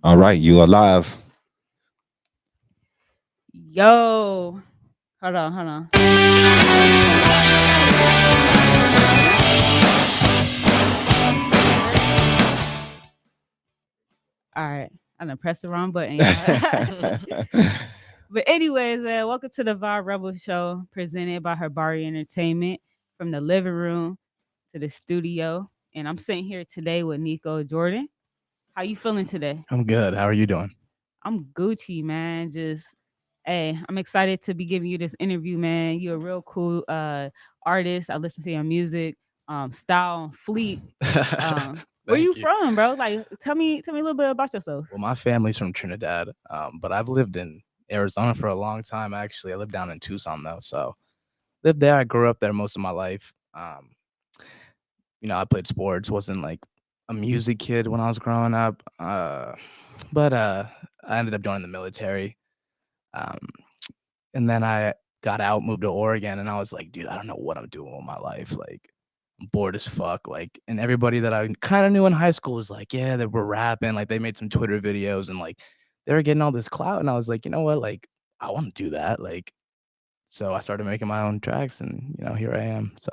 All right, you are live. Yo, hold on. All right, I done pressed the wrong button, y'all. But anyways, man, welcome to the Vibe Rebel Show, presented by Habari Entertainment, from the living room to the studio. And I'm sitting here today with Nico Jordan. How you feeling today? I'm good. How are you doing? I'm Gucci, man. Just hey, I'm excited to be giving you this interview, man. You're a real cool artist. I listen to your music, style, fleet. Where you Thank you. from, bro? Like, tell me a little bit about yourself. Well, my family's from Trinidad, but I've lived in Arizona for a long time. Actually, I live down in Tucson though, so lived there. I grew up there most of my life. I played sports. Wasn't like a music kid when I was growing up, but I ended up joining the military, um, and then I got out, moved to Oregon, and I was like, dude, I don't know what I'm doing with my life. Like, I'm bored as fuck. Like, and everybody that I kind of knew in high school was like, yeah, they were rapping. Like, they made some Twitter videos and like they were getting all this clout. And I was like, you know what? Like, I want to do that. Like, so I started making my own tracks, and here I am. So,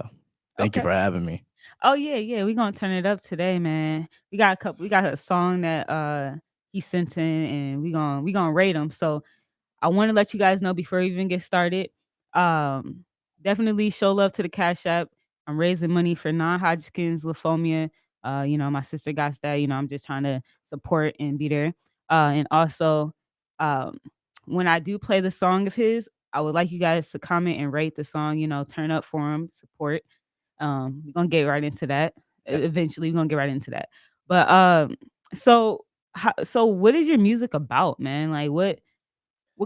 thank you Okay. for having me. Oh yeah. We're gonna turn it up today, man. We got a song that he sent in, and we gonna rate him. So I want to let you guys know before we even get started. Um, Definitely show love to the Cash App. I'm raising money for non-Hodgkin's lymphoma. My sister got that. I'm just trying to support and be there. And also, um, when I do play the song of his, I would like you guys to comment and rate the song. Turn up for him, support. We're gonna get right into that. Yep. Eventually, we're gonna get right into that. But so so what is your music about, man? Like what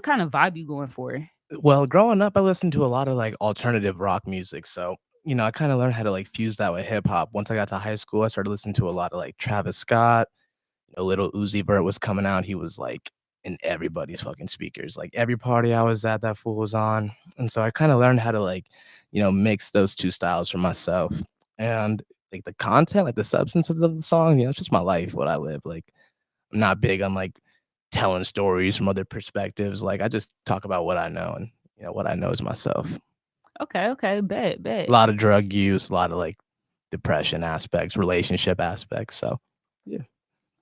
kind of vibe you going for? Well, growing up, I listened to a lot of like alternative rock music. So, I kind of learned how to like fuse that with hip hop. Once I got to high school, I started listening to a lot of like Travis Scott. Little Uzi Vert was coming out. He was like in everybody's fucking speakers. Like every party I was at, that fool was on. And so I kind of learned how to like, mix those two styles for myself. And like the content, like the substances of the song, it's just my life, what I live. Like I'm not big on like telling stories from other perspectives. Like I just talk about what I know, and what I know is myself. Okay, bet. A lot of drug use, a lot of like depression aspects, relationship aspects. So yeah.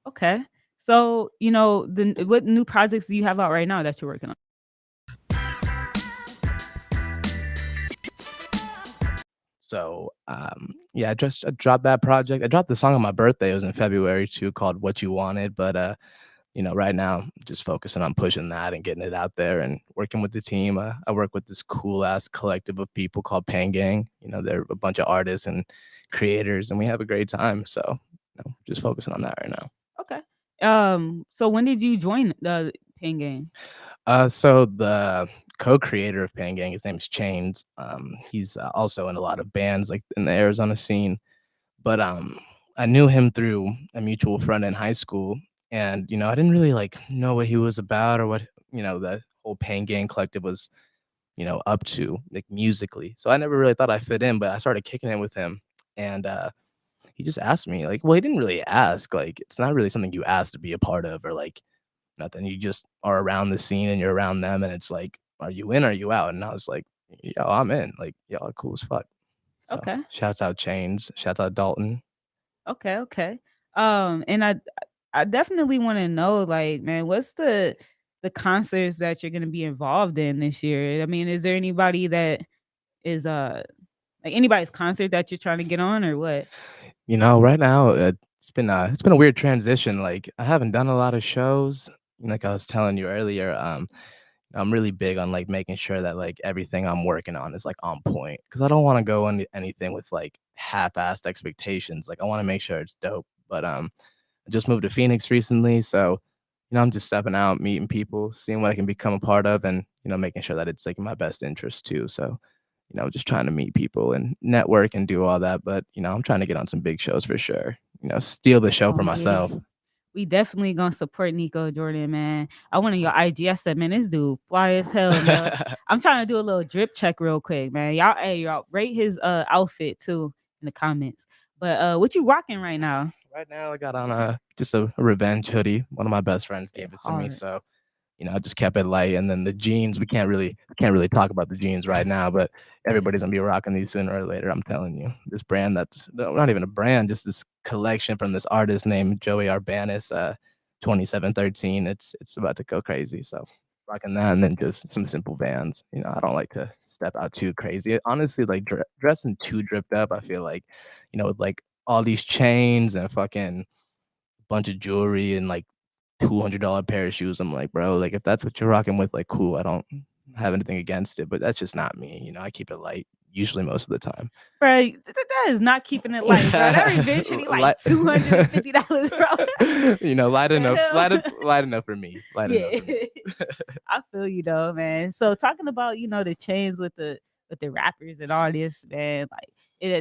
Okay. So, what new projects do you have out right now that you're working on? So, yeah, I dropped that project. I dropped the song on my birthday. It was in February too, called "What You Wanted." But right now, just focusing on pushing that and getting it out there and working with the team. I work with this cool ass collective of people called Pain Gang. They're a bunch of artists and creators, and we have a great time. So, just focusing on that right now. Okay. So when did you join the Pain Gang? So the co-creator of Pain Gang, his name's Chains. He's also in a lot of bands like in the Arizona scene. But I knew him through a mutual friend in high school, and I didn't really like know what he was about or what the whole Pain Gang collective was up to like musically. So I never really thought I fit in, but I started kicking it with him, and he just asked me like, well, he didn't really ask. Like it's not really something you ask to be a part of or like nothing. You just are around the scene and you're around them, and it's like, are you in? Or are you out? And I was like, yo, I'm in. Like y'all are cool as fuck. So Okay. shouts out Chains, shouts out Dalton. Okay. And I definitely want to know, like, man, what's the concerts that you're gonna be involved in this year? I mean, is there anybody that is like anybody's concert that you're trying to get on or what? Right now it's been a weird transition. Like I haven't done a lot of shows. Like I was telling you earlier, I'm really big on like making sure that like everything I'm working on is like on point because I don't want to go into anything with like half-assed expectations. Like I want to make sure it's dope. But I just moved to Phoenix recently, so I'm just stepping out, meeting people, seeing what I can become a part of, and making sure that it's like in my best interest too. So just trying to meet people and network and do all that. But I'm trying to get on some big shows for sure. Steal the show Oh for yeah. myself. We definitely gonna support Nico Jordan, man. I went on your IG. I said, man, this dude fly as hell, man. I'm trying to do a little drip check real quick, man. Y'all rate his outfit too in the comments. But what you rocking right now? Right now, I got on a just a revenge hoodie. One of my best friends Yeah, gave it to me, hard. so I just kept it light. And then the jeans, we can't really talk about the jeans right now, but everybody's gonna be rocking these sooner or later. I'm telling you, this brand that's not even a brand, just this collection from this artist named Joey Arbanis, 2713. It's about to go crazy. So rocking that, and then just some simple Vans. I don't like to step out too crazy. Honestly, like dressing too dripped up, I feel like, with like all these chains and fucking bunch of jewelry and like $200 pair of shoes. I'm like, bro, like if that's what you're rocking with, like, cool. I don't have anything against it, but that's just not me. I keep it light usually most of the time. Bro, that is not keeping it light, bro. That revenge should be like Light, $250, bro. light The enough, hell? light enough for me. Light enough Yeah. for me. I feel you though, man. So talking about, the chains with the rappers and all this, man, like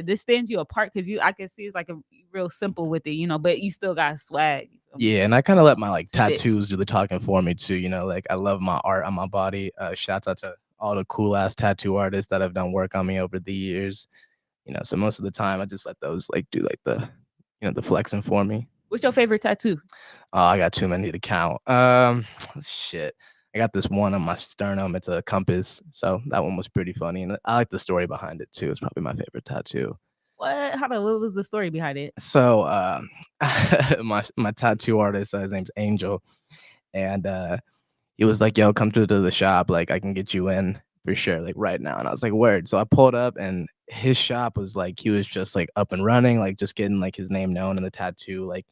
this stands you apart because I can see it's like a real simple with it, but you still got swag. You feel me? Yeah, and I kind of let my like Sick. tattoos do the talking for me too. Like I love my art on my body. Shouts out to all the cool ass tattoo artists that have done work on me over the years. So most of the time I just let those like do like the flexing for me. What's your favorite tattoo? Oh, I got too many to count. Shit. I got this one on my sternum. It's a compass, so that one was pretty funny, and I like the story behind it too. It's probably my favorite tattoo. What was the story behind it? So, my tattoo artist, his name's Angel, and he was like, "Yo, come to the shop. Like, I can get you in for sure, like right now." And I was like, "Word." So I pulled up, and his shop was like, he was just like up and running, like just getting like his name known in the tattoo like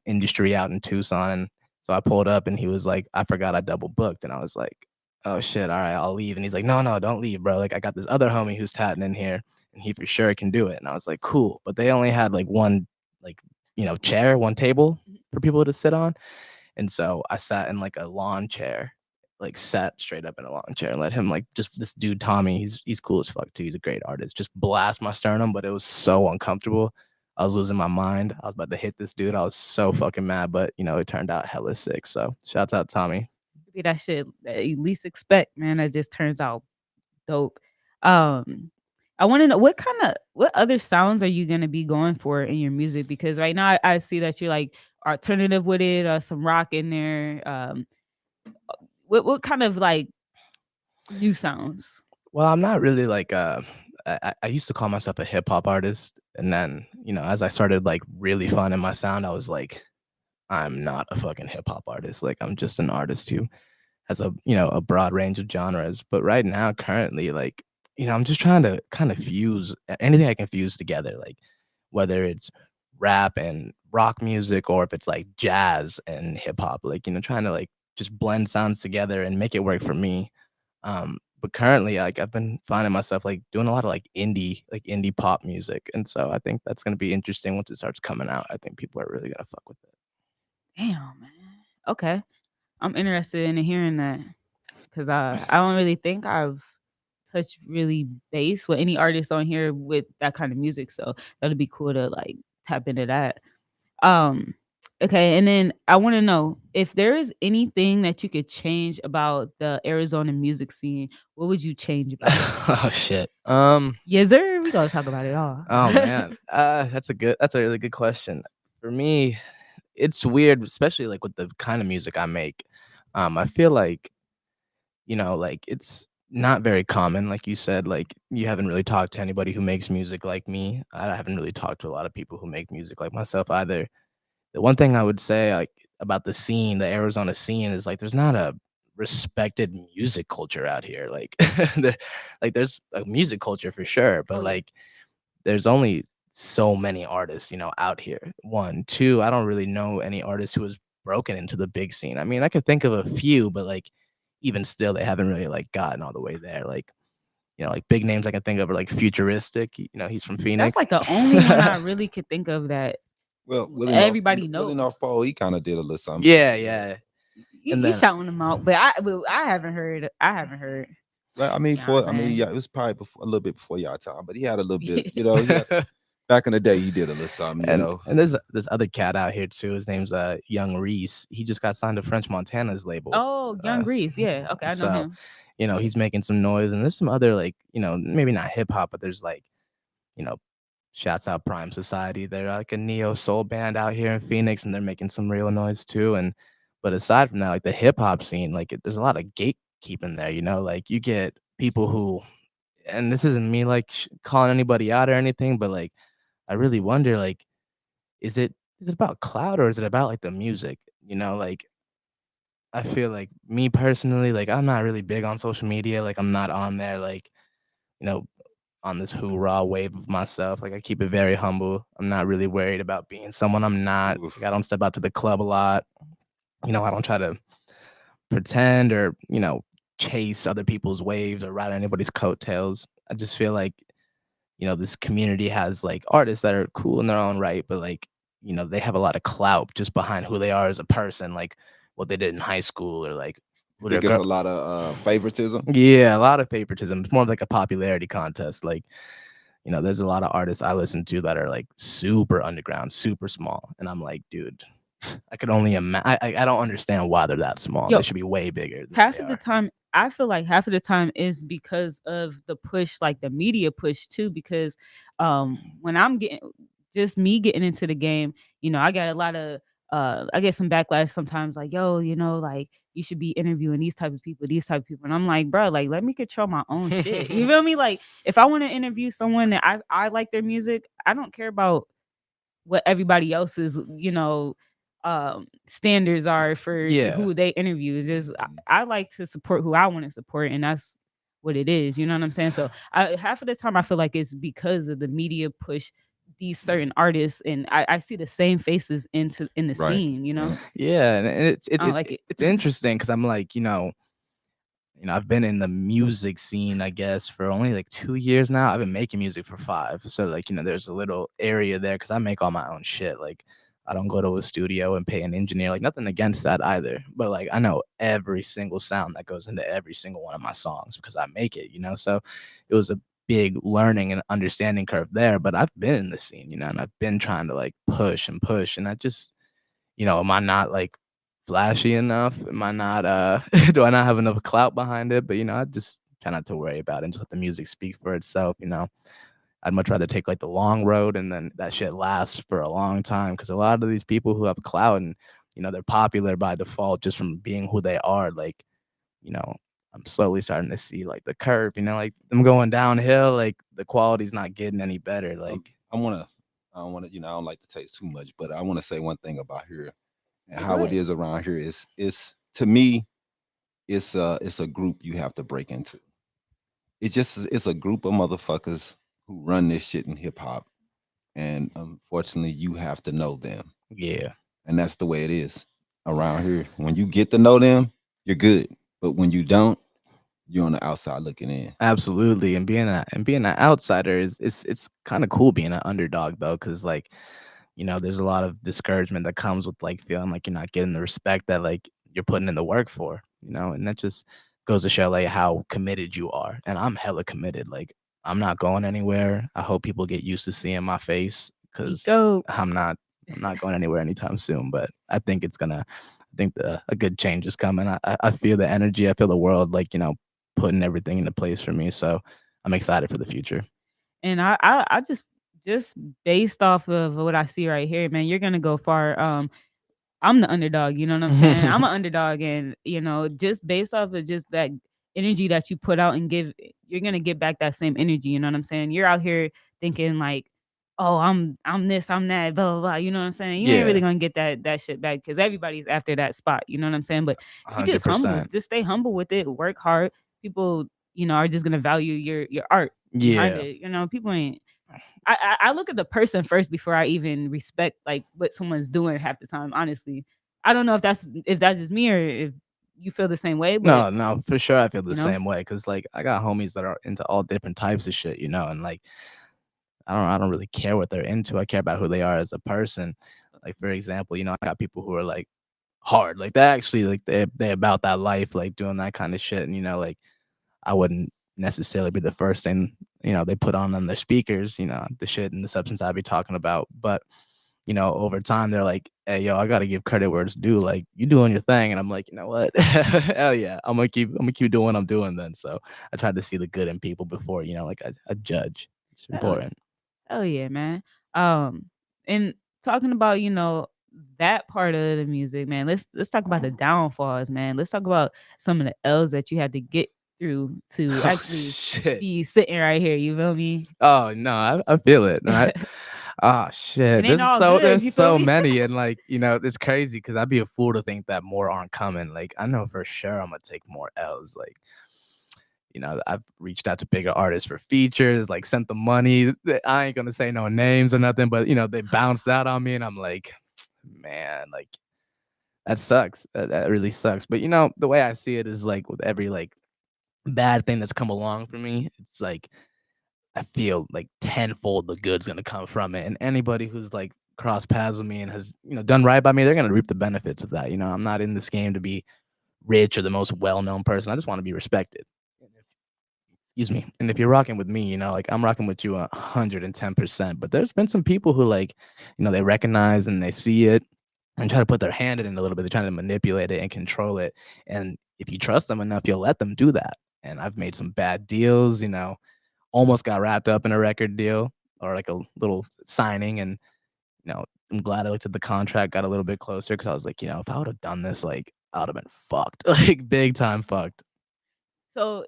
industry out in Tucson. So I pulled up, and he was like, "I forgot I double booked," and I was like, "Oh shit, all right, I'll leave." And he's like, "No, no, don't leave, bro. Like I got this other homie who's tatting in here, and he for sure can do it." And I was like, "Cool," but they only had like one like chair, one table for people to sit on, and so I sat in like a lawn chair, like sat straight up in a lawn chair and let him like just this dude Tommy, he's cool as fuck too. He's a great artist. Just blast my sternum, but it was so uncomfortable. I was losing my mind. I was about to hit this dude. I was so fucking mad, but it turned out hella sick. So shouts out Tommy. Be that shit that you least expect, man. That just turns out dope. Um, I want to know what other sounds are you gonna be going for in your music? Because right now I see that you're like alternative with it, some rock in there. What kind of like new sounds? Well, I'm not really like I used to call myself a hip hop artist, and then as I started like really finding my sound, I was like, I'm not a fucking hip hop artist. Like I'm just an artist who has a broad range of genres. But right now, currently, like I'm just trying to kind of fuse anything I can fuse together, like whether it's rap and rock music or if it's like jazz and hip hop, like trying to like just blend sounds together and make it work for me. But currently, like I've been finding myself like doing a lot of like indie pop music, and so I think that's gonna be interesting once it starts coming out. I think people are really gonna fuck with it. Damn, man. Okay, I'm interested in hearing that because I don't really think I've touched really bass with any artist on here with that kind of music. So that'd be cool to like tap into that. Um, okay, and then I want to know if there is anything that you could change about the Arizona music scene. What would you change about it? Oh shit. Yes, sir. We gonna talk about it all. Oh man. That's a really good question. For me, it's weird, especially like with the kind of music I make. I feel like it's not very common, like you said, like you haven't really talked to anybody who makes music like me. I haven't really talked to a lot of people who make music like myself either. The one thing I would say like about the scene, the Arizona scene, is like there's not a respected music culture out here. Like there, like there's a music culture for sure, but Oh yeah. like there's only so many artists, out here. One, two, I don't really know any artist who has broken into the big scene. I mean, I could think of a few, but like even still, they haven't really like gotten all the way there. Like, like big names I can think of are like Futuristic. He's from That's Phoenix. like the only one I really could think of that Well, everybody Willie knows. North Pole, he kind of did a little something, Yeah, something. Yeah. yeah. And You then shouting them out, but I haven't heard. I haven't heard. Well, I You mean, know what I'm saying? yeah, it was probably before, a little bit before y'all time, but he had a little bit, he had back in the day, he did a little something. and there's this other cat out here too. His name's Young Reese. He just got signed to French Montana's label. Oh, Young Grease. Yeah. Okay, I know So, him. he's making some noise, and there's some other like, maybe not hip hop, but there's like, you know, Shouts out Prime Society. They're like a neo soul band out here in Phoenix, and they're making some real noise too. And but aside from that, like the hip hop scene, like there's a lot of gatekeeping there. Like you get people who, and this isn't me like calling anybody out or anything, but like I really wonder, like, is it about cloud or is it about like the music? Like I feel like me personally, like I'm not really big on social media. Like I'm not on there, like you know, on this hoorah wave of myself. Like I keep it very humble. I'm not really worried about being someone I'm not. Like Oof. I don't step out to the club a lot. I don't try to pretend or, chase other people's waves or ride anybody's coattails. I just feel like, this community has like artists that are cool in their own right, but like, they have a lot of clout just behind who they are as a person, like what they did in high school or like I who their think it's girl. a lot of favoritism. Yeah, a lot of favoritism. It's more of like a popularity contest. Like, there's a lot of artists I listen to that are like super underground, super small. And I'm like, dude, I could only imagine. I don't understand why they're that small. They Yo, should be way bigger than half they of the are. time, I feel like half of the time is because of the push, like the media push too. Because when I'm getting just me getting into the game, I got a lot of I get some backlash sometimes, like, yo, like you should be interviewing these type of people. And I'm like, bro, like let me control my own shit. You feel me? Like if I want to interview someone that I like their music, I don't care about what everybody else's standards are for Yeah, who they interview. It's just I like to support who I want to support, and that's what it is. You know what I'm saying? So half of the time I feel like it's because of the media push these certain artists, and I see the same faces in the Right. scene. Right. yeah, and I don't like it. it's interesting because I'm like, I've been in the music scene, I guess, for only like 2 years now. I've been making music for 5. So like, there's a little area there because I make all my own shit. Like I don't go to a studio and pay an engineer. Like nothing against that either. But like I know every single sound that goes into every single one of my songs because I make it. So it was a big learning and understanding curve there. But I've been in the scene, and I've been trying to like push and push. And I just am I not like flashy enough? Am I not do I not have enough clout behind it? But I just try not to worry about it and just let the music speak for itself. I'd much rather take like the long road and then that shit lasts for a long time because a lot of these people who have clout and they're popular by default just from being who they are, like, you know, I'm slowly starting to see like the curve, like them going downhill, like the quality's not getting any better. Like I want to. I don't want to. I don't like to taste too much, but I want to say one thing about here and Yeah, go how it ahead. is around here. Is to me, it's a group you have to break into. It's a group of motherfuckers who run this shit in hip hop, and unfortunately, you have to know them, yeah. and that's the way it is around here. When you get to know them, you're good, but when you don't, you're on the outside looking in. Absolutely, and being an outsider is it's kind of cool being an underdog though, because like there's a lot of discouragement that comes with like feeling like you're not getting the respect that like you're putting in the work for, and that just goes to show like how committed you are, and I'm hella committed. Like I'm not going anywhere. I hope people get used to seeing my face because Nico. I'm not going anywhere anytime soon. But I think a good change is coming. I feel the energy. I feel the world like putting everything into place for me. So I'm excited for the future. And I just based off of what I see right here, man, you're gonna go far. I'm the underdog, you know what I'm saying? I'm an underdog, and just based off of just that energy that you put out and give, you're gonna get back that same energy. You know what I'm saying? You're out here thinking like, oh, I'm this, I'm that, blah blah blah. You know what I'm saying? You ain't really Yeah, gonna get that shit back because everybody's after that spot. You know what I'm saying? But if you hundred just humble, percent. just stay humble with it, work hard. People, are just gonna value your art behind Yeah. it. People ain't. I look at the person first before I even respect like what someone's doing half the time. Honestly, I don't know if that's just me or if you feel the same way, but No, no, for sure. I feel the you know, same way because, like, I got homies that are into all different types of shit, and like, I don't really care what they're into. I care about who they are as a person. Like, for example, I got people who are like hard, like they actually like they about that life, like doing that kind of shit, and like I wouldn't necessarily be the first thing they put on their speakers, the shit and the substance I'd be talking about, but over time they're like, "Hey, yo, I gotta give credit where it's due. Like, you doing your thing," and I'm like, you know what? Hell yeah, I'm gonna keep doing what I'm doing then. So I try to see the good in people before like I judge. It's hell yeah. important. Oh yeah, man. Um, and talking about that part of the music, man. Let's talk about the downfalls, man. Let's talk about some of the L's that you had to get through to Oh actually shit. be sitting right here. You feel me? Oh no, I feel it. Oh shit. It ain't all good. There's You feel so me? many, and like, it's crazy because I'd be a fool to think that more aren't coming. Like, I know for sure I'm gonna take more L's. Like, I've reached out to bigger artists for features, like sent them money. I ain't gonna say no names or nothing, but they bounced out on me, and I'm like, man, like that sucks. That really sucks. But the way I see it is like with every like bad thing that's come along for me, it's like I feel like tenfold the good's gonna come from it. And anybody who's like crossed paths with me and has, done right by me, they're gonna reap the benefits of that. I'm not in this game to be rich or the most well-known person. I just want to be respected. Excuse me. And if you're rocking with me, like I'm rocking with you 110%. But there's been some people who like, they recognize and they see it and try to put their hand in it a little bit. They're trying to manipulate it and control it. And if you trust them enough, you'll let them do that. And I've made some bad deals, almost got wrapped up in a record deal or like a little signing. And, I'm glad I looked at the contract, got a little bit closer because I was like, if I would have done this, like, I would have been fucked, like big time fucked. So,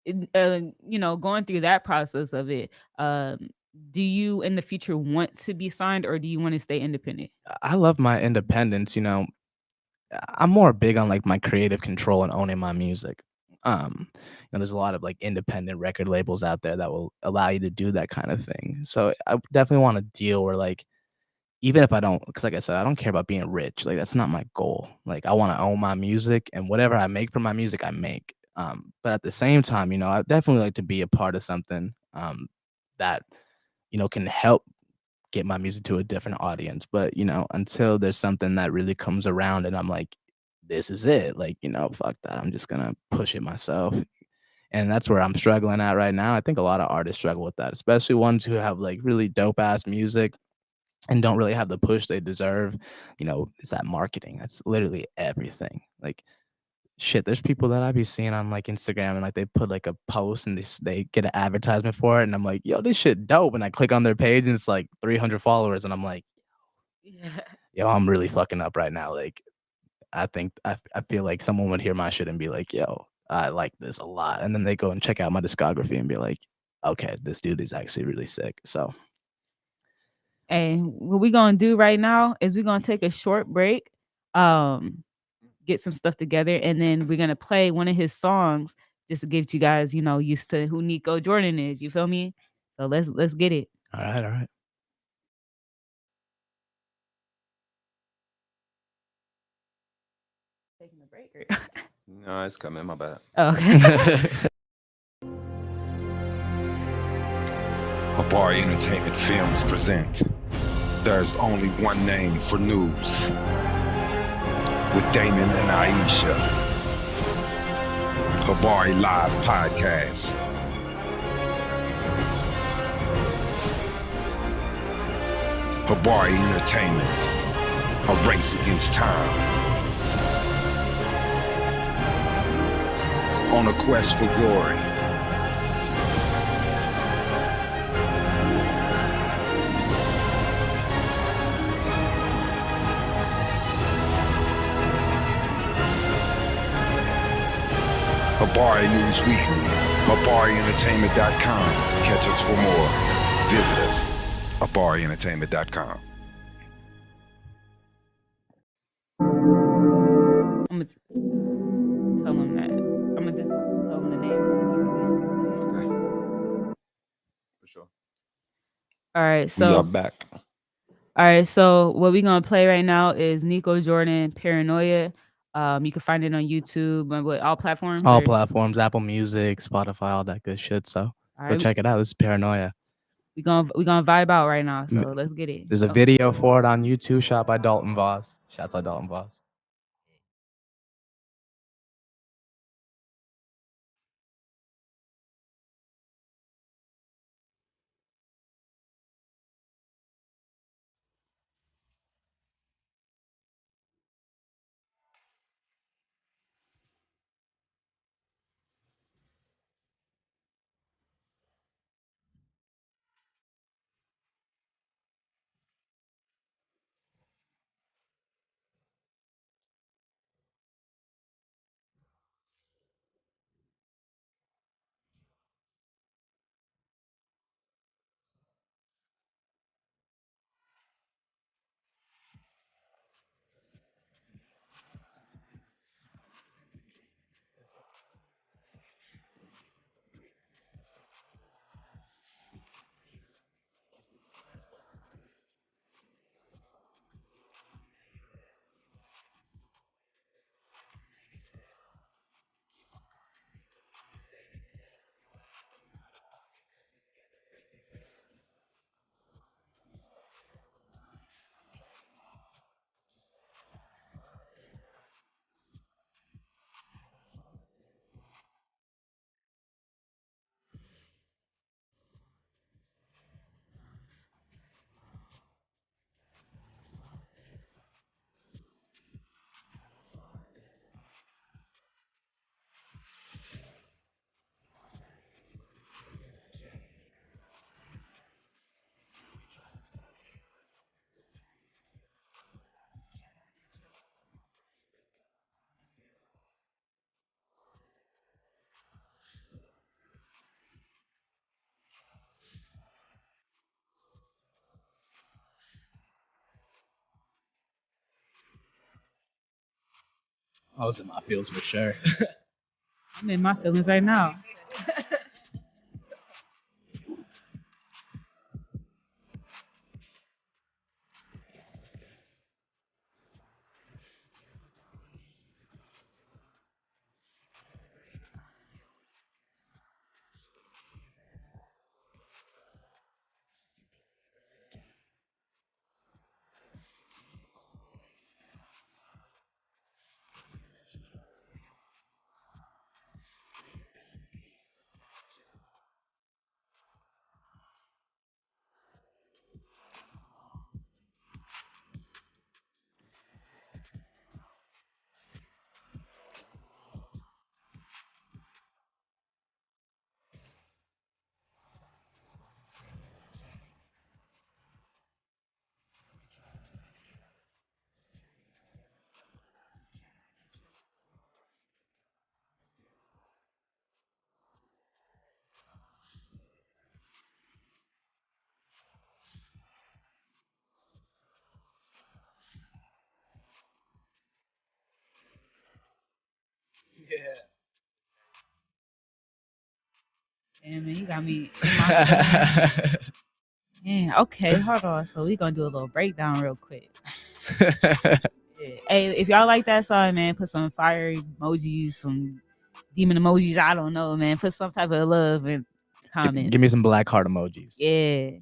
going through that process of it, do you in the future want to be signed or do you want to stay independent? I love my independence, I'm more big on like my creative control and owning my music. There's a lot of like independent record labels out there that will allow you to do that kind of thing. So I definitely want a deal where like even if I don't, because like I said, I don't care about being rich. Like that's not my goal. Like I want to own my music and whatever I make from my music, I make. But at the same time, I definitely like to be a part of something that can help get my music to a different audience. But, until there's something that really comes around and I'm like, this is it. Like, fuck that. I'm just gonna push it myself. And that's where I'm struggling at right now. I think a lot of artists struggle with that, especially ones who have like really dope ass music and don't really have the push they deserve. Is that marketing? That's literally everything. Like shit, there's people that I be seeing on like Instagram and like they put like a post and they get an advertisement for it, and I'm like, yo, this shit dope. And I click on their page and it's like 300 followers, and I'm like, Yeah. yo, I'm really fucking up right now. Like, I feel like someone would hear my shit and be like, yo, I like this a lot, and then they go and check out my discography and be like, okay, this dude is actually really sick. So And what we gonna do right now is we're gonna take a short break, um, get some stuff together, and then we're gonna play one of his songs just to get you guys, used to who Nico Jordan is. You feel me? So let's get it. all right. Taking a break. No, it's coming. My bad. Oh, okay. Habari Entertainment Films present There's Only One Name for News with Damon and Iesha. Habari Live Podcast. Habari Entertainment, a race against time. On a quest for glory. Habari News Weekly, HabariEntertainment.com. Catch us for more. Visit us, HabariEntertainment.com. I'm gonna tell him that. I'm gonna just tell him the name. Okay. For sure. All right, We are so back. all right, so what we're gonna play right now is Nico Jordan Paranoia. You can find it on YouTube and what all platforms. All Or? platforms, Apple Music, Spotify, all that good shit. So All go right, check it out. This is Paranoia. we gonna vibe out right now. So M- let's get it. There's a video for it on YouTube, shot by Dalton Voss. Shouts out Dalton Voss. I was in my feels for sure. I'm in my feelings right now. Damn, man, you got me in my feelings. Yeah, okay, hold on. So we gonna do a little breakdown real quick. Yeah. Hey, if y'all like that song, man, put some fire emojis, some demon emojis. I don't know, man. Put some type of love in comments. Give me some black heart emojis. Yeah.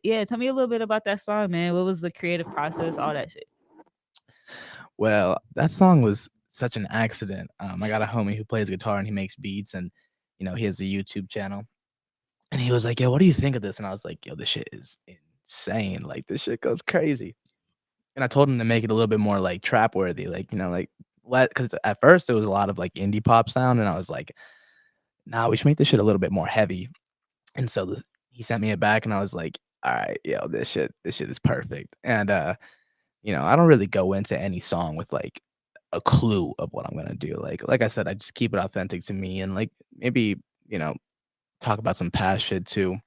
Yeah. Tell me a little bit about that song, man. What was the creative process? All that shit. Well, that song was such an accident. I got a homie who plays guitar and he makes beats, and he has a YouTube channel. And he was like, "Yo, what do you think of this?" And I was like, "Yo, this shit is insane. Like, this shit goes crazy." And I told him to make it a little bit more like trap worthy, like because at first it was a lot of like indie pop sound, and I was like, "Nah, we should make this shit a little bit more heavy." And so he sent me it back, and I was like, "All right, yo, this shit is perfect." And I don't really go into any song with like a clue of what I'm gonna do. Like I said, I just keep it authentic to me, and like maybe talk about some past shit too.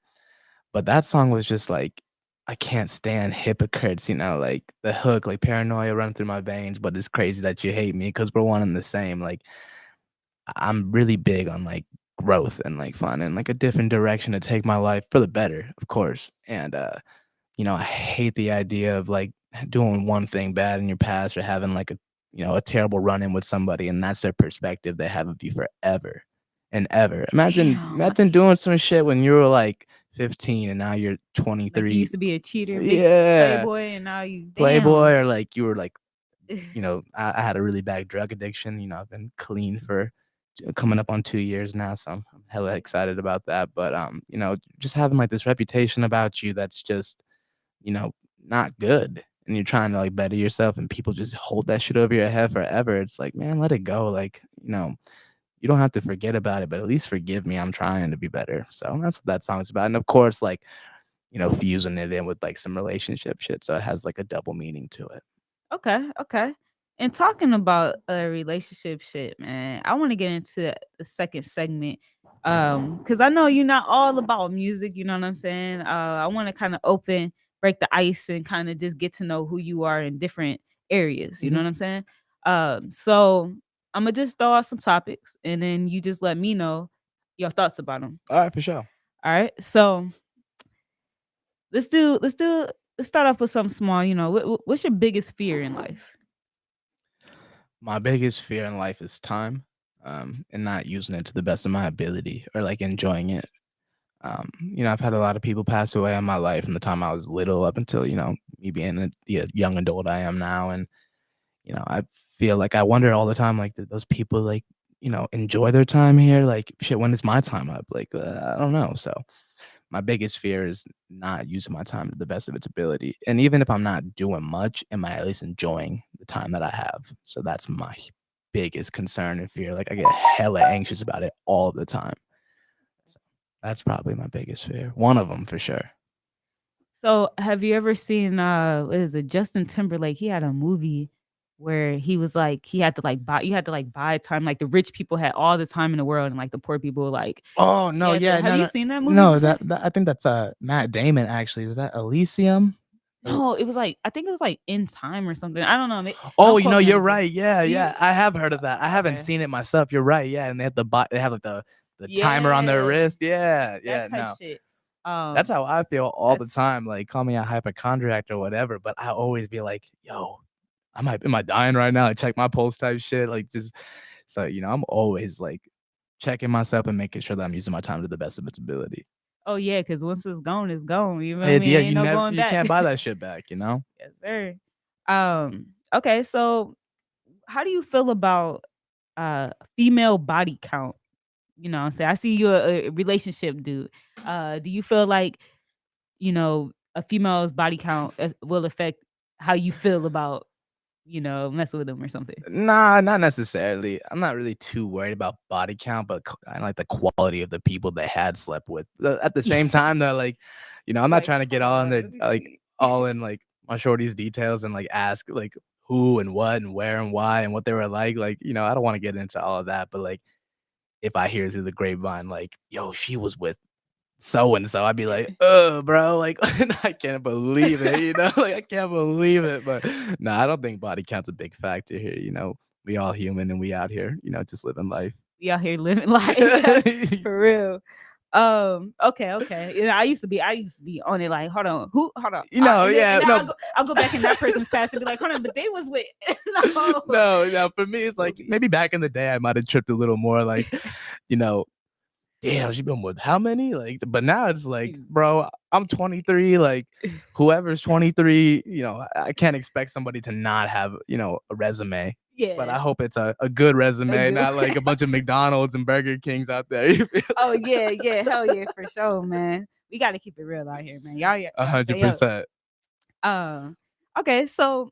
But that song was just like, I can't stand hypocrites, like the hook, like paranoia run through my veins, but it's crazy that you hate me because we're one and the same. Like, I'm really big on like growth and like fun and like a different direction to take my life for the better, of course. And I hate the idea of like doing one thing bad in your past or having like a terrible run in with somebody, and that's their perspective they have of you forever and ever. Imagine Damn. imagine doing some shit when you were like 15 and now you're Like 23. you used to be a cheater, big Yeah, playboy, and now you playboy, damn. or like you were like, I had a really bad drug addiction. I've been clean for coming up on 2 years now, so I'm hella excited about that. But just having like this reputation about you that's just you know, not good, and you're trying to like better yourself and people just hold that shit over your head forever. It's like, man, let it go. Like, you don't have to forget about it, but at least forgive me. I'm trying to be better. So that's what that song's about. And of course, like, fusing it in with like some relationship shit. So it has like a double meaning to it. Okay. And talking about relationship shit, man, I want to get into the second segment. Because I know you're not all about music, you know what I'm saying? I want to kind of break the ice and kind of just get to know who you are in different areas, you know what I'm saying? So I'm gonna just throw out some topics and then you just let me know your thoughts about them. All right, for sure. All right. So let's start off with something small. What's your biggest fear in life? My biggest fear in life is time, and not using it to the best of my ability or like enjoying it. I've had a lot of people pass away in my life from the time I was little up until, me being the young adult I am now. And, I feel like I wonder all the time, like, did those people like, enjoy their time here? Like, shit, when is my time up? Like, I don't know. So my biggest fear is not using my time to the best of its ability. And even if I'm not doing much, am I at least enjoying the time that I have? So that's my biggest concern and fear. Like, I get hella anxious about it all the time. So that's probably my biggest fear. One of them for sure. So, have you ever seen what is it, Justin Timberlake? He had a movie where he was like he had to like buy you had to like buy time. Like the rich people had all the time in the world and like the poor people like Oh no, yeah, have no, you no, seen that movie no. before? That I think that's Matt Damon actually. Is that Elysium? No, it was like I think it was like In Time or something. I don't know. Oh, Don't quote me on you're exact- right. Yeah, Do you- yeah. I have heard of that. I haven't Okay. seen it myself. You're right. Yeah, and they have they have like the timer on their Yeah, wrist. Yeah, that yeah. type No, shit. that's how I feel all the That's time. Like, call me a hypochondriac or whatever, but I always be like, yo, am I dying right now? Like, check my pulse type shit. Like, just so I'm always like checking myself and making sure that I'm using my time to the best of its ability. oh yeah, because once it's gone, it's gone. You know what I mean? Yeah, Ain't no going you back. can't buy that shit back. Yes, sir. Okay, so how do you feel about female body count? You know what I'm saying? I see you're a relationship dude. Do you feel like, a female's body count will affect how you feel about, messing with them or something? Nah, not necessarily. I'm not really too worried about body count, but I like the quality of the people they had slept with. At the same time, though, like, I'm not Like, trying to get hold all in on, their let me like see. all in like my shorty's details and like ask like who and what and where and why and what they were like. Like, I don't want to get into all of that, but like if I hear through the grapevine, like, yo, she was with so and so, I'd be like, oh, bro, like I can't believe it, like I can't believe it. But no, I don't think body count's a big factor here. We all human and we out here, just living life. We out here living life for real. Okay. I used to be on it like, hold on, hold on. Yeah, and no, I'll go back in that person's past and be like, hold on, but they was with no, for me, it's like maybe back in the day I might have tripped a little more, like, damn, she been with how many? Like, but now it's like, bro, I'm 23. Like, whoever's 23, I can't expect somebody to not have, a resume. Yeah. But I hope it's a good resume, not like a bunch of McDonald's and Burger Kings out there. Oh yeah, hell yeah, for sure, man. We got to keep it real out here, man. Y'all 100%. Okay, so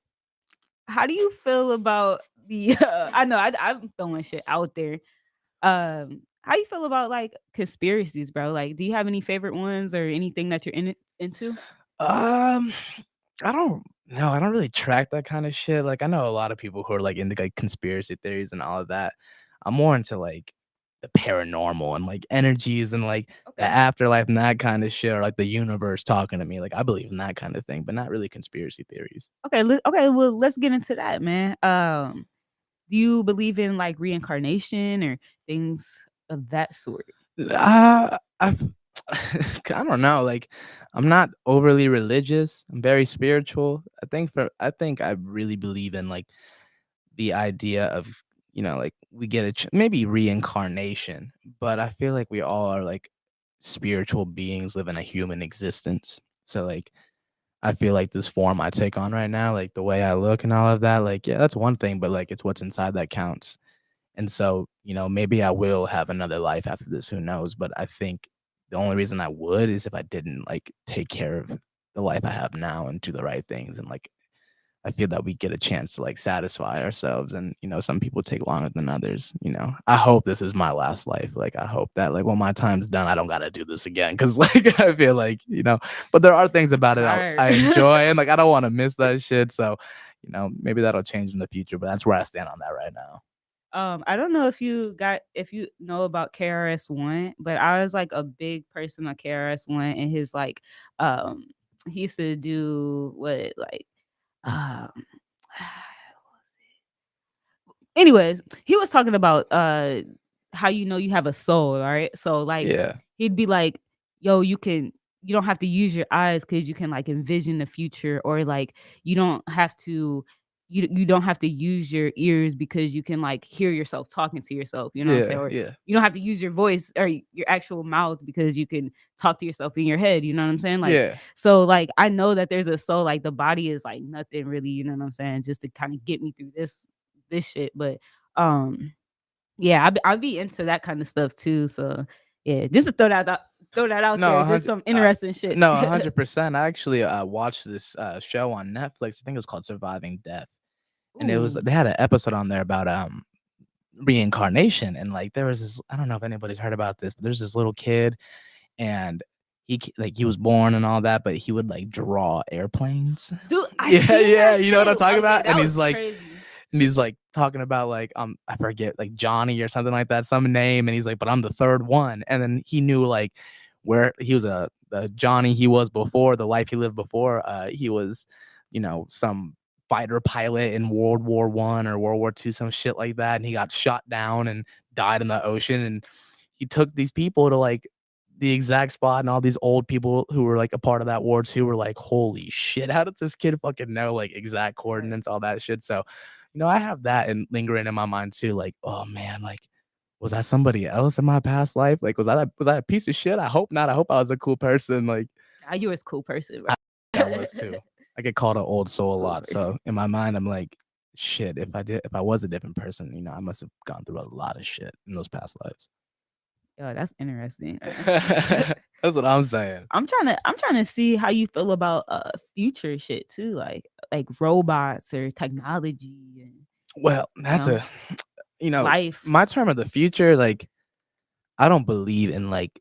how do you feel about the? I know I'm throwing shit out there. How you feel about like conspiracies, bro? Like, do you have any favorite ones or anything that you're into? I don't know. I don't really track that kind of shit. Like, I know a lot of people who are like into like conspiracy theories and all of that. I'm more into like the paranormal and like energies and like the afterlife and that kind of shit, or like the universe talking to me. Like, I believe in that kind of thing, but not really conspiracy theories. Okay, well, let's get into that, man. Do you believe in like reincarnation or things of that sort? I don't know. Like, I'm not overly religious. I'm very spiritual. I think I really believe in like the idea of like we get maybe reincarnation, but I feel like we all are like spiritual beings living a human existence. So like I feel like this form I take on right now, like the way I look and all of that, like yeah, that's one thing, but like it's what's inside that counts. And so, maybe I will have another life after this, who knows? But I think the only reason I would is if I didn't like take care of the life I have now and do the right things. And like, I feel that we get a chance to like satisfy ourselves. And, some people take longer than others. I hope this is my last life. Like, I hope that like when my time's done, I don't got to do this again. Cause like, I feel like, but there are things about it I enjoy and like, I don't want to miss that shit. So, maybe that'll change in the future, but that's where I stand on that right now. I don't know if you know about KRS-One, but I was like a big person on KRS-One, and his like he used to do what like um anyways, he was talking about how you have a soul, all right? So like Yeah. he'd be like, yo, you don't have to use your eyes because you can like envision the future, or like you don't have to you don't have to use your ears because you can like hear yourself talking to yourself, you know what I'm saying? Or Yeah. you don't have to use your voice or your actual mouth because you can talk to yourself in your head, you know what I'm saying? Like Yeah. so like I know that there's a soul, like the body is like nothing really, you know what I'm saying, just to kind of get me through this shit. But yeah, I'll be into that kind of stuff too. So yeah, just to throw that out there, just some interesting shit. No, 100%. I actually watched this show on Netflix. I think it was called Surviving Death. And they had an episode on there about reincarnation. And like there was this, I don't know if anybody's heard about this, but there's this little kid and he was born and all that, but he would like draw airplanes. Dude, yeah, you know what I'm talking about? Yeah, And he's like crazy. And he's like talking about like I forget, like Johnny or something like that, some name, and he's like, but I'm the third one. And then he knew like where he was the the Johnny he was before, the life he lived before. He was, some fighter pilot in World War I or World War II, some shit like that, and he got shot down and died in the ocean. And he took these people to like the exact spot, and all these old people who were like a part of that war too were like, holy shit, how did this kid fucking know like exact coordinates, all that shit? So, I have that and lingering in my mind too, like, oh man, like, was I somebody else in my past life? Like, was I a piece of shit? I hope not. I hope I was a cool person. Like, Nah, you was a cool person, bro. I was too. I get called an old soul a Cool lot. person. So in my mind, I'm like, shit, if I was a different person, I must have gone through a lot of shit in those past lives. Yo, that's interesting. That's what I'm saying. I'm trying to see how you feel about future shit too, like robots or technology and Well, that's know, life. my term of the future, like, I don't believe in like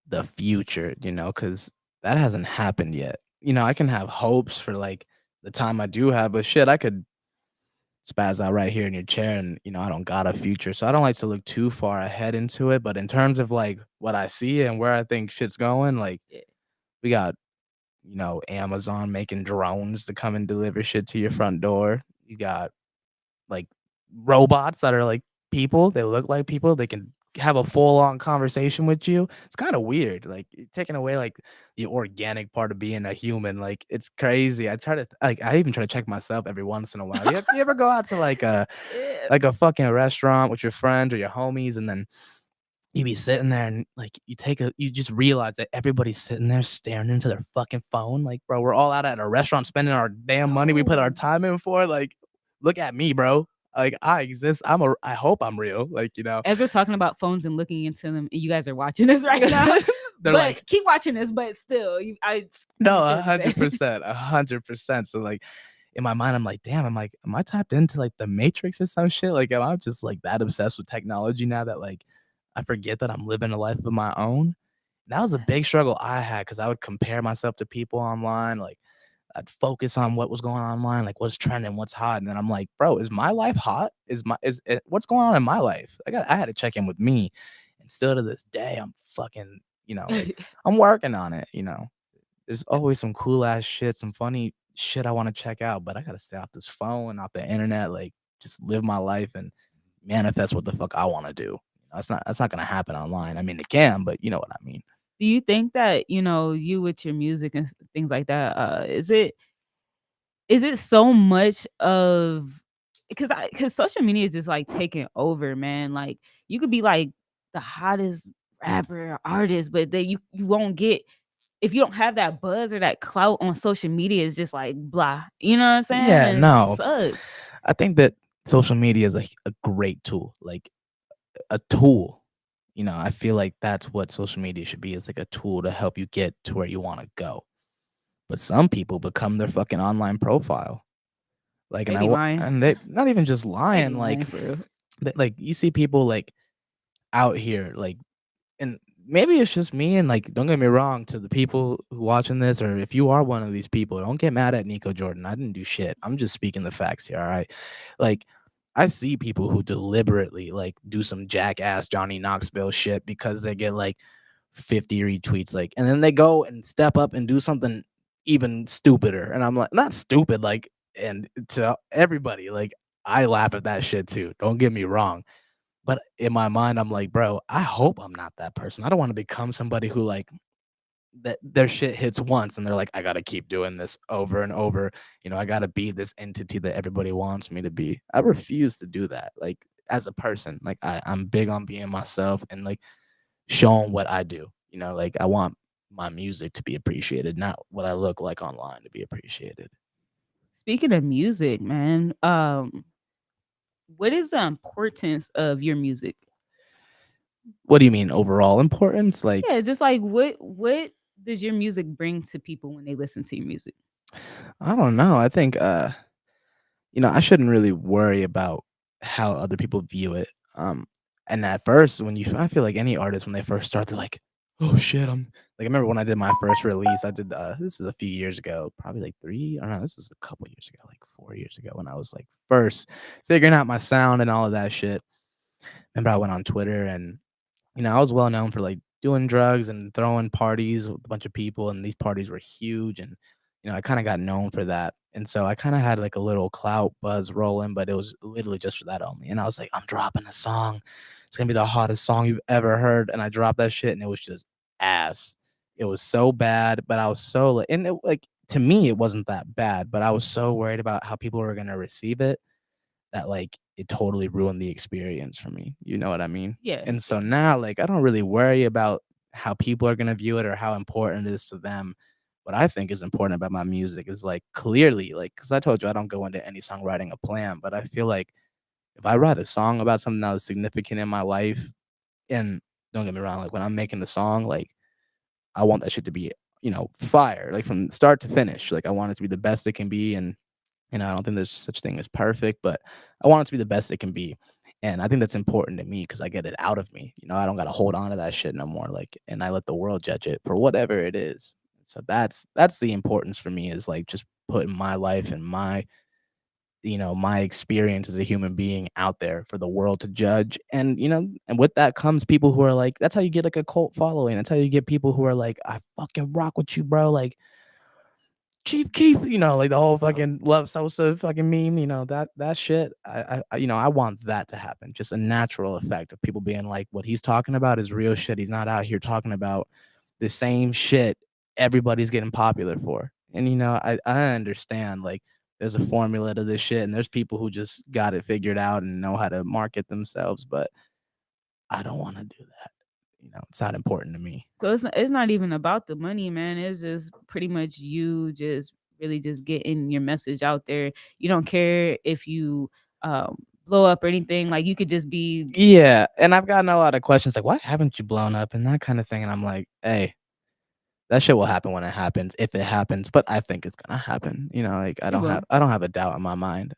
the future, because that hasn't happened yet. I can have hopes for like the time I do have, but shit, I could spaz out right here in your chair and I don't got a future. So I don't like to look too far ahead into it. But in terms of like what I see and where I think shit's going, like Yeah. we got, Amazon making drones to come and deliver shit to your front door. You got like robots that are like people. They look like people. They can have a full-on conversation with you. It's kind of weird. Like taking away like the organic part of being a human. Like it's crazy. I even try to check myself every once in a while. You ever go out to like a fucking restaurant with your friends or your homies, and then you be sitting there and like you just realize that everybody's sitting there staring into their fucking phone. Like, bro, we're all out at a restaurant spending our damn money we put our time in for. Like, look at me, bro. Like I exist. I hope I'm real. Like, As we're talking about phones and looking into them, you guys are watching this right now. They're but like, keep watching this, but still, no, understand what you're saying. 100%. So like in my mind, I'm like, damn, am I tapped into like the Matrix or some shit? Like, am I just like that obsessed with technology now that like I forget that I'm living a life of my own? That was a big struggle I had because I would compare myself to people online. Like I'd focus on what was going on online, like what's trending, what's hot. And then I'm like, bro, is my life hot? Is it, what's going on in my life? I had to check in with me. And still to this day, I'm fucking, like I'm working on it, There's always some cool ass shit, some funny shit I want to check out, but I gotta stay off this phone, off the internet, like just live my life and manifest what the fuck I want to do. That's not gonna happen online. I mean, it can, but you know what I mean. Do you think that you with your music and things like that? Is it so much of because social media is just like taking over, man. Like you could be like the hottest rapper or artist, but then you won't get if you don't have that buzz or that clout on social media. It's just like blah. You know what I'm saying? Yeah, And it no. sucks. I think that social media is a great tool, like a tool. I feel like that's what social media should be, is like a tool to help you get to where you want to go. But some people become their fucking online profile. Like, They be lying. and they not even just They be lying, lying like, for real. like you see people like out here, like, and maybe it's just me. And like, don't get me wrong, to the people who watching this, or if you are one of these people, don't get mad at Nico Jordan. I didn't do shit. I'm just speaking the facts here. All right, like. I see people who deliberately like do some jackass Johnny Knoxville shit because they get like 50 retweets, like, and then they go and step up and do something even stupider. And I'm like, not stupid, like, and to everybody, like, I laugh at that shit too. Don't get me wrong. But in my mind, I'm like, bro, I hope I'm not that person. I don't want to become somebody who like that their shit hits once and they're like, I gotta keep doing this over and over. I gotta be this entity that everybody wants me to be. I refuse to do that. Like as a person, like I'm big on being myself and like showing what I do. Like I want my music to be appreciated, not what I look like online to be appreciated. Speaking of music, man, what is the importance of your music? What do you mean overall importance? Like, Yeah, just like what does your music bring to people when they listen to your music? I don't know. I think I shouldn't really worry about how other people view it. And at first, I feel like any artist when they first start, they're like, "Oh shit!" I'm like, I remember when I did my first release. I did this is a few years ago, probably like 3. I don't know. This is a couple years ago, like 4 years ago, when I was like first figuring out my sound and all of that shit. Remember, I went on Twitter and I was well known for like doing drugs and throwing parties with a bunch of people, and these parties were huge, and I kind of got known for that, and so I kind of had like a little clout buzz rolling, but it was literally just for that only. And I was like, I'm dropping a song, it's gonna be the hottest song you've ever heard, and I dropped that shit, and it was just ass. It was so bad, but I was so like, and it, like to me, it wasn't that bad, but I was so worried about how people were gonna receive it that like it totally ruined the experience for me. You know what I mean? Yeah, And so yeah, now like I don't really worry about how people are gonna view it or how important it is to them. What I think is important about my music is like clearly, like, because I told you I don't go into any songwriting a plan, but I feel like if I write a song about something that was significant in my life, and don't get me wrong, like when I'm making the song, like I want that shit to be, fire, like from start to finish. Like I want it to be the best it can be, and I don't think there's such thing as perfect, but I want it to be the best it can be. And I think that's important to me because I get it out of me. I don't gotta hold on to that shit no more. Like, and I let the world judge it for whatever it is. So that's the importance for me, is like just putting my life and my experience as a human being out there for the world to judge. And and with that comes people who are like, that's how you get like a cult following. That's how you get people who are like, I fucking rock with you, bro. Like Chief Keef, like the whole fucking Love Sosa fucking meme, that shit. I want that to happen. Just a natural effect of people being like, what he's talking about is real shit. He's not out here talking about the same shit everybody's getting popular for. And I understand like there's a formula to this shit, and there's people who just got it figured out and know how to market themselves, but I don't want to do that. It's not important to me. so it's not even about the money, man. It's just pretty much you just really just getting your message out there. You don't care if you blow up or anything. Like you could just be Yeah, and I've gotten a lot of questions like, "Why haven't you blown up?" and that kind of thing, and I'm like, "Hey, that shit will happen when it happens, if it happens, but I think it's gonna happen." Like it will. I don't have a doubt in my mind.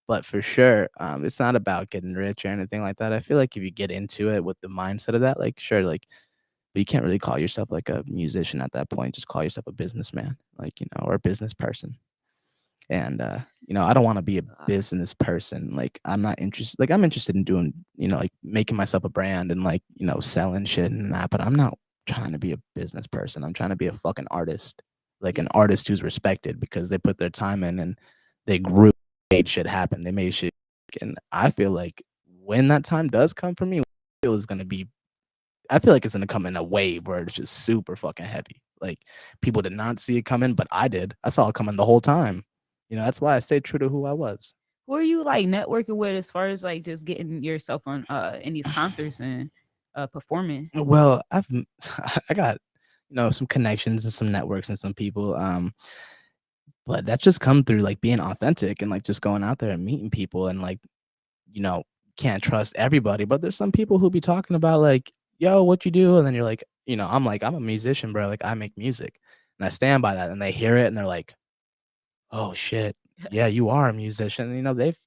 But for sure, it's not about getting rich or anything like that. I feel like if you get into it with the mindset of that, like, sure, like, but you can't really call yourself like a musician at that point. Just call yourself a businessman, like, or a business person. And I don't want to be a business person. Like I'm not interested, like I'm interested in doing, like making myself a brand and like, selling shit and that, but I'm not trying to be a business person. I'm trying to be a fucking artist, like an artist who's respected because they put their time in and they grew, made shit happen. They made shit. And I feel like when that time does come for me, I feel like it's gonna come in a wave where it's just super fucking heavy. Like people did not see it coming, but I did. I saw it coming the whole time. That's why I stayed true to who I was. Who are you like networking with as far as like just getting yourself on in these concerts and performing? Well, I got some connections and some networks and some people. But that's just come through like being authentic and like just going out there and meeting people and like you know can't trust everybody. But there's some people who be talking about like, yo, what you do, and then you're like, I'm like, I'm a musician, bro. Like I make music, and I stand by that. And they hear it and they're like, oh shit, yeah, you are a musician. They've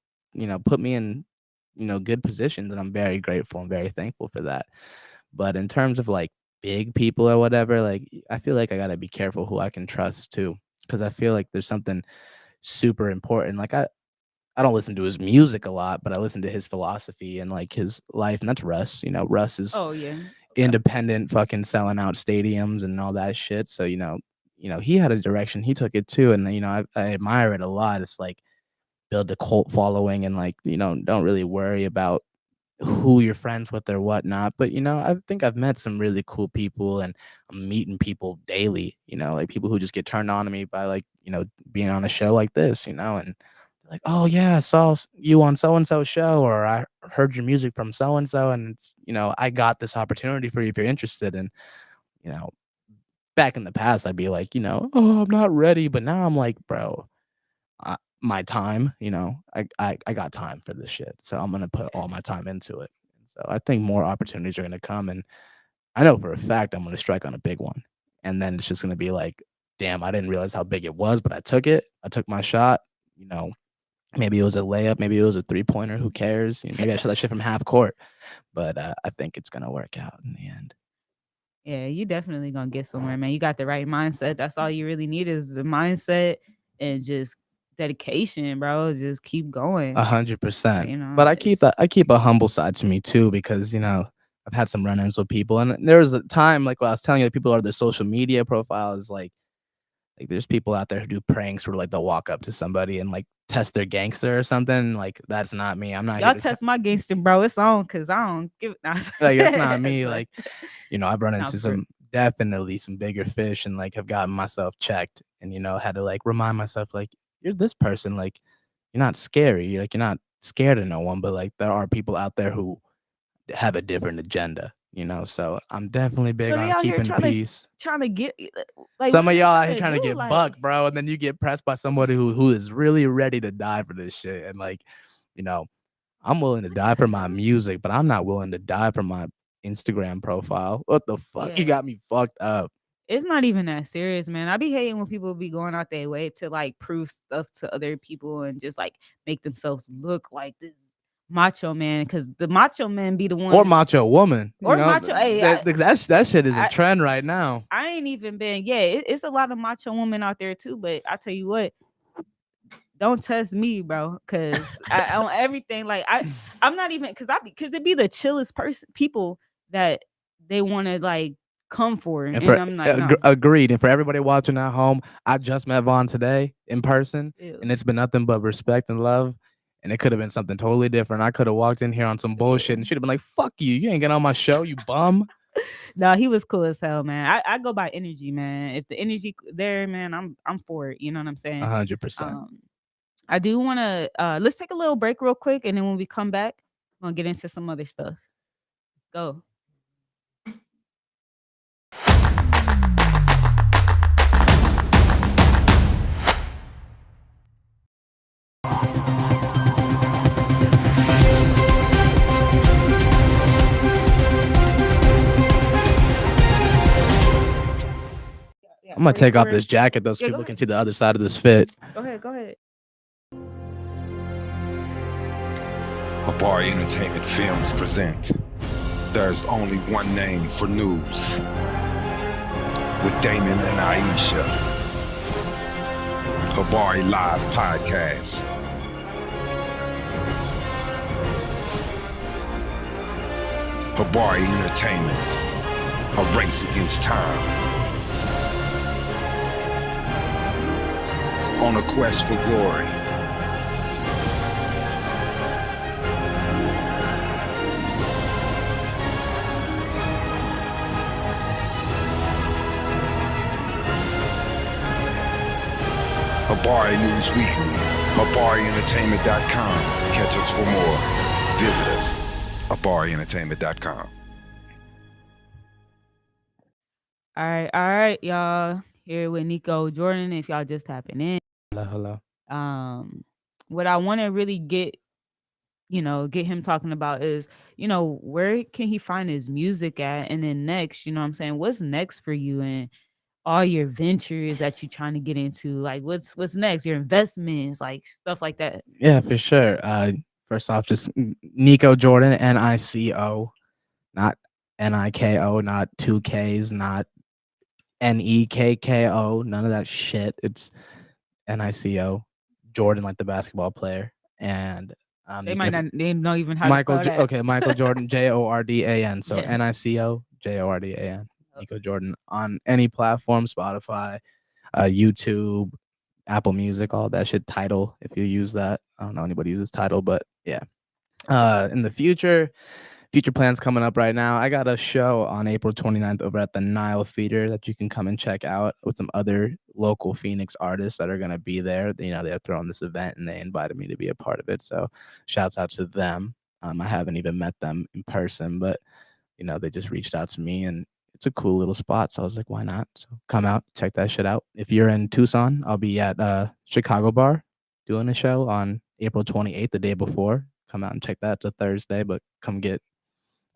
put me in good positions, and I'm very grateful and very thankful for that. But in terms of like big people or whatever, like I feel like I gotta be careful who I can trust too, because I feel like there's something super important. Like I don't listen to his music a lot, but I listen to his philosophy and like his life, and that's Russ. Russ is Oh yeah. Okay. independent, fucking selling out stadiums and all that shit. So he had a direction, he took it too, and I admire it a lot. It's like build a cult following and like don't really worry about who you're friends with or whatnot. But I think I've met some really cool people, and I'm meeting people daily. Like people who just get turned on to me by like being on a show like this. And like, oh yeah, I saw you on so and so show, or I heard your music from so and so, and it's I got this opportunity for you if you're interested. And you know, back in the past, I'd be like, oh, I'm not ready, but now I'm like, bro, my time, I got time for this shit, so I'm gonna put all my time into it. And so I think more opportunities are gonna come, and I know for a fact I'm gonna strike on a big one, and then it's just gonna be like, damn, I didn't realize how big it was, but I took it. I took my shot. You know, Maybe it was a layup, maybe it was a 3-pointer, who cares? Maybe I shot that shit from half court, but, I think it's gonna work out in the end. Yeah, you definitely gonna get somewhere, man. You got the right mindset. That's all you really need is the mindset and just dedication, bro. Just keep going. 100%. You know, But I it's keep a humble side to me too because, I've had some run-ins with people, and there was a time like when I was telling you that people are their social media profiles like there's people out there who do pranks where like they'll walk up to somebody and like test their gangster or something. Like that's not me. I'm not here Y'all to test my gangster, bro. It's on because I don't give it. like that's not me. So, Like I've run no, into for- definitely some bigger fish and like have gotten myself checked and had to like remind myself like you're this person, like you're not scary. You're not scared of no one, but like there are people out there who have a different agenda. So I'm definitely big so they on out here keeping the peace. trying to get like Some what of they y'all out here to trying to do? get Like, bucked, bro, and then you get pressed by somebody who is really ready to die for this shit. And like, I'm willing to die for my music, but I'm not willing to die for my Instagram profile. What the fuck? You Yeah. got me fucked up. It's not even that serious, man. I be hating when people be going out their way to like prove stuff to other people and just like make themselves look like this macho man, because the macho man be the one Or macho woman. or macho. Hey, that shit is a I- trend right now. I ain't even been. Yeah, it's a lot of macho women out there too. But I tell you what, don't test me, bro. Because I on everything. Like I'm not even because it be the chillest people that they want to like come for, and I'm like, no. Agreed. And for everybody watching at home, I just met Vaughn today in person, Ew. and it's been nothing but respect and love. And it could have been something totally different. I could have walked in here on some bullshit and she'd have been like, "Fuck you! You ain't getting on my show, you bum." No, he was cool as hell, man. I go by energy, man. If the energy there, man, I'm for it. You know what I'm saying? 100%. I do want to let's take a little break real quick, and then when we come back, we're gonna get into some other stuff. Let's go. I'm gonna take off this jacket though, so people can see the other side of this fit. Go ahead. Habari Entertainment Films present There's Only One Name for News with Damon and Iesha. Habari Live Podcast. Habari Entertainment. A race against time. On a quest for glory. Habari News Weekly, HabariEntertainment.com. Catch us for more. Visit us, HabariEntertainment.com. All right, y'all. Here with Nico Jordan. If y'all just tapping in, Hello. What I want to really get him talking about is, where can he find his music at, and then next, what I'm saying, what's next for you and all your ventures that you're trying to get into, like what's next, your investments, like stuff like that. Yeah, for sure. First off, just Nico Jordan, Nico, not Niko, not 2Ks, not Nekko, none of that shit. It's Nico, Jordan, like the basketball player, and they don't even have Michael. to spell that. Okay, Michael Jordan, Jordan. So Yeah. Nico Jordan, Nico Jordan on any platform, Spotify, YouTube, Apple Music, all that shit. Tidal, if you use that. I don't know anybody uses Tidal, but yeah. In the future plans coming up right now. I got a show on April 29th over at the Nile Theater that you can come and check out with some other local Phoenix artists that are going to be there. They're throwing this event and they invited me to be a part of it. So shouts out to them. I haven't even met them in person, but they just reached out to me and it's a cool little spot. So I was like, why not? So come out, check that shit out. If you're in Tucson, I'll be at Chicago Bar doing a show on April 28th, the day before. Come out and check that. It's a Thursday, but come get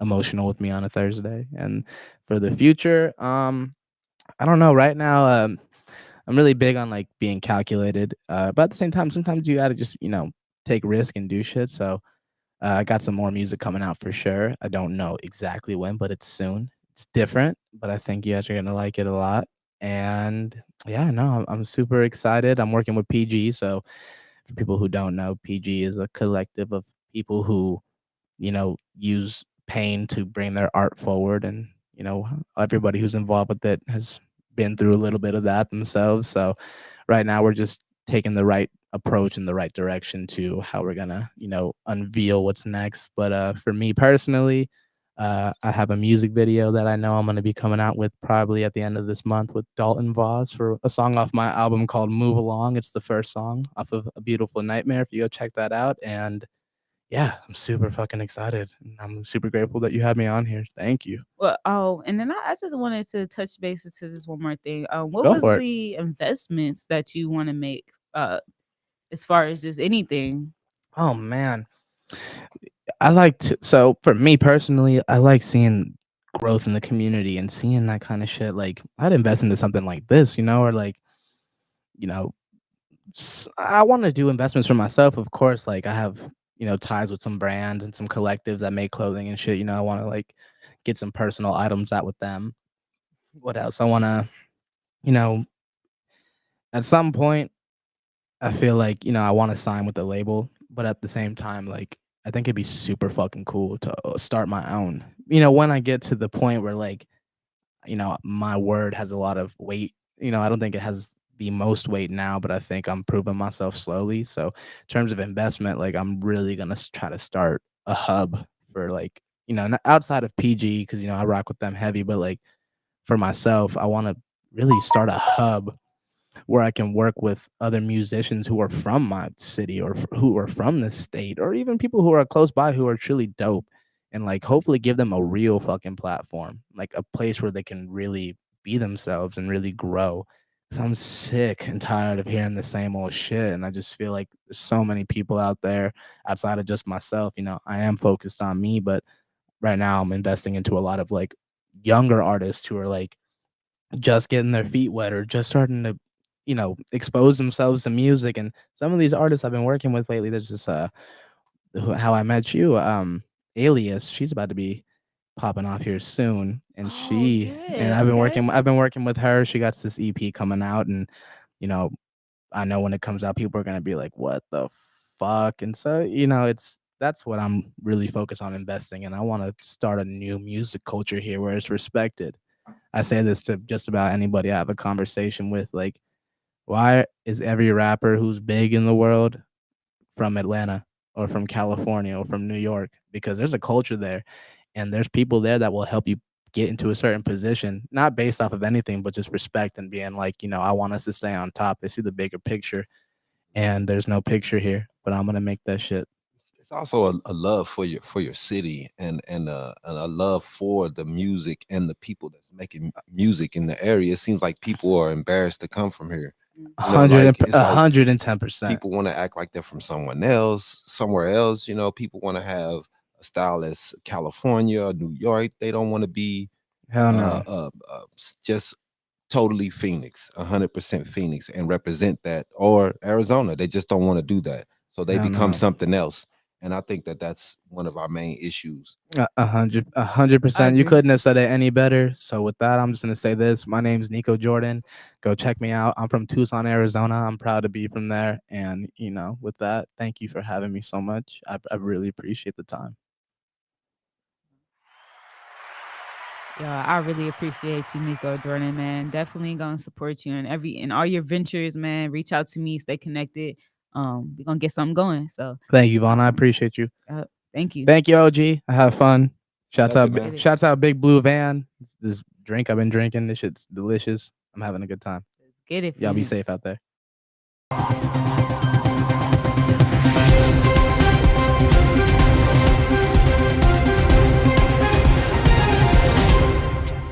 emotional with me on a Thursday. And for the future, I don't know. Right now, I'm really big on like being calculated, but at the same time, sometimes you gotta just take risk and do shit. So I got some more music coming out for sure. I don't know exactly when, but it's soon. It's different, but I think you guys are gonna like it a lot. And yeah, no, I'm super excited. I'm working with PG. So for people who don't know, PG is a collective of people who use pain to bring their art forward, and everybody who's involved with it has been through a little bit of that themselves. So right now we're just taking the right approach in the right direction to how we're gonna unveil what's next. But for me personally, I have a music video that I know I'm going to be coming out with probably at the end of this month with Dalton Voss for a song off my album called Move Along. It's the first song off of A Beautiful Nightmare. If you go check that out. And yeah, I'm super fucking excited. And I'm super grateful that you had me on here. Thank you. Well, oh, and then I just wanted to touch bases to just one more thing. What Go was for it. the investments that you want to make as far as just anything? Oh, man. So for me personally, I like seeing growth in the community and seeing that kind of shit. Like, I'd invest into something like this, or like, you know, I want to do investments for myself. Of course, like I have, ties with some brands and some collectives that make clothing and shit. I want to like get some personal items out with them. What else? I want to, you know, at some point, I feel like, I want to sign with the label, but at the same time, like, I think it'd be super fucking cool to start my own. When I get to the point where, like, my word has a lot of weight. I don't think it has the most weight now, but I think I'm proving myself slowly. So, in terms of investment, like, I'm really gonna try to start a hub for like, outside of PG because I rock with them heavy, but like for myself, I want to really start a hub where I can work with other musicians who are from my city or who are from the state, or even people who are close by who are truly dope, and like hopefully give them a real fucking platform, like a place where they can really be themselves and really grow. 'Cause I'm sick and tired of hearing the same old shit, and I just feel like there's so many people out there outside of just myself. I am focused on me, but right now I'm investing into a lot of like younger artists who are like just getting their feet wet or just starting to expose themselves to music. And some of these artists I've been working with lately, there's this How I Met You, Alias, she's about to be popping off here soon, and Oh, yeah, I've been working with her. She got this EP coming out, and you know I know when it comes out people are going to be like, what the fuck? And so that's what I'm really focused on investing in. I want to start a new music culture here where it's respected. I say this to just about anybody I have a conversation with. Like, why is every rapper who's big in the world from Atlanta or from California or from New York? Because there's a culture there, and there's people there that will help you get into a certain position, not based off of anything, but just respect and being like, I want us to stay on top. They see the bigger picture, and there's no picture here, but I'm gonna make that shit. It's also a love for your city and a love for the music and the people that's making music in the area. It seems like people are embarrassed to come from here. Like it's like 110%. people want to act like they're from somewhere else. People want to have a style that's California or New York. They don't want to be Hell no. just totally Phoenix, 100% Phoenix, and represent that, or Arizona. They just don't want to do that, so they Hell become no. something else. And I think that that's one of our main issues. 100%. You couldn't have said it any better. So with that, I'm just gonna say this. My name's Nico Jordan. Go check me out. I'm from Tucson, Arizona. I'm proud to be from there. And with that, thank you for having me so much. I really appreciate the time. Yeah, I really appreciate you, Nico Jordan, man. Definitely gonna support you in all your ventures, man. Reach out to me, stay connected. We're gonna get something going. So Thank you, Vaughn. I appreciate you. thank you. Thank you, OG. I have fun. Shouts out, man. shouts out, Big Blue Van. This drink I've been drinking, this shit's delicious. I'm having a good time. Let's get it. Y'all be Phoenix. safe out there.